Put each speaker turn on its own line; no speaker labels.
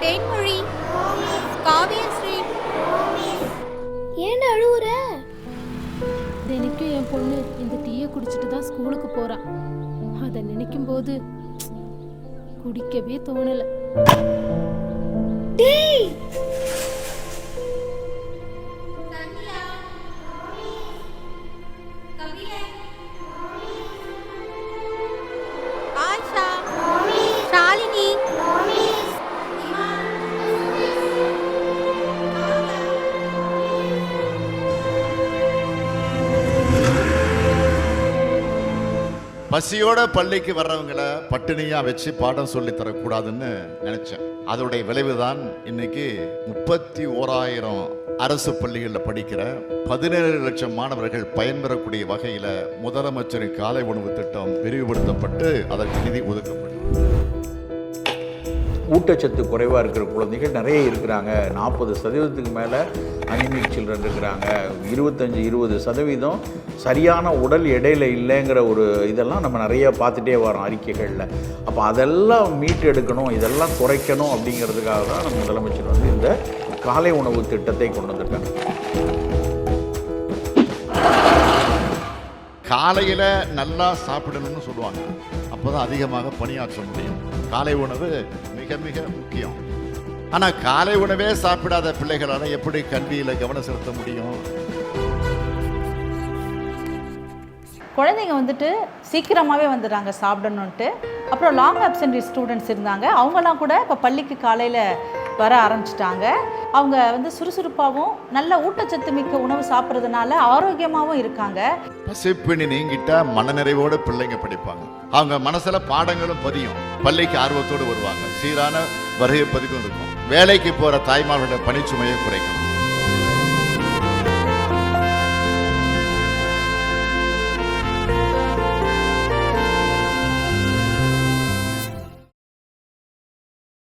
தேன்மொழி, காவியஸ்ரீ,
ஏன் அழுவுற?
தினைக்கும் என் பொண்ணு இந்த டீயை குடிச்சிட்டு தான் ஸ்கூலுக்கு போறா. அதை நினைக்கும் போது குடிக்கவே தோணல.
டேய்,
ஆஷா, ஷாலினி,
பசியோட பள்ளிக்கு வர்றவங்களை பட்டினியா வச்சு பாடம் சொல்லி தரக்கூடாதுன்னு நினைச்சேன். அதோடைய விளைவுதான் இன்னைக்கு 31,000 அரசு பள்ளிகளில் படிக்கிற 17 லட்சம் மாணவர்கள் பயன்பெறக்கூடிய வகையில முதலமைச்சரின் காலை உணவு திட்டம் விரிவுபடுத்தப்பட்டு அதற்கு நிதி ஒதுக்கப்பட்டது.
ஊட்டச்சத்து குறைவாக இருக்கிற குழந்தைகள் நிறைய இருக்கிறாங்க. 40% மேலே அனிமிக் சில்ட்ரன் இருக்கிறாங்க. 25-20% சரியான உடல் எடையில் இல்லைங்கிற ஒரு இதெல்லாம் நம்ம நிறைய பார்த்துட்டே வரோம் அறிக்கைகளில். அப்போ அதெல்லாம் மீட்டு எடுக்கணும், இதெல்லாம் குறைக்கணும் அப்படிங்கிறதுக்காக தான் நம்ம முதலமைச்சர் வந்து இந்த காலை உணவு திட்டத்தை கொண்டு வந்திருக்காங்க.
காலையில் நல்லா சாப்பிடணும்னு சொல்லுவாங்க. அப்போதான் அதிகமாக பணியாற்ற முடியும். காலை உணவு மிக மிக முக்கியம். ஆனால் காலை உணவே சாப்பிடாத பிள்ளைகளால் எப்படி கல்வியில் கவனம் செலுத்த முடியும்?
குழந்தைங்க வந்துட்டு சீக்கிரமாகவே வந்துடுறாங்க சாப்பிடணுன்ட்டு. அப்புறம் லாங் ஆப்சென்ட் ஸ்டூடெண்ட்ஸ் இருந்தாங்க, அவங்கெல்லாம் கூட இப்போ பள்ளிக்கு காலையில் வர ஆரம்பிச்சிட்டாங்க. அவங்க வந்து சுறுசுறுப்பாகவும் நல்ல ஊட்டச்சத்து மிக்க உணவு சாப்பிட்றதுனால ஆரோக்கியமாகவும் இருக்காங்க.
பசிப்பினி நீங்கிட்டா மனநிறைவோடு பிள்ளைங்க படிப்பாங்க. அவங்க மனசுல பாடங்களும் பதியும். பள்ளிக்கு ஆர்வத்தோடு வருவாங்க. சீரான வருகை பதிவும் இருக்கும். வேலைக்கு போற தாய்மார்களோட பணிச்சுமையை குறைக்கணும்.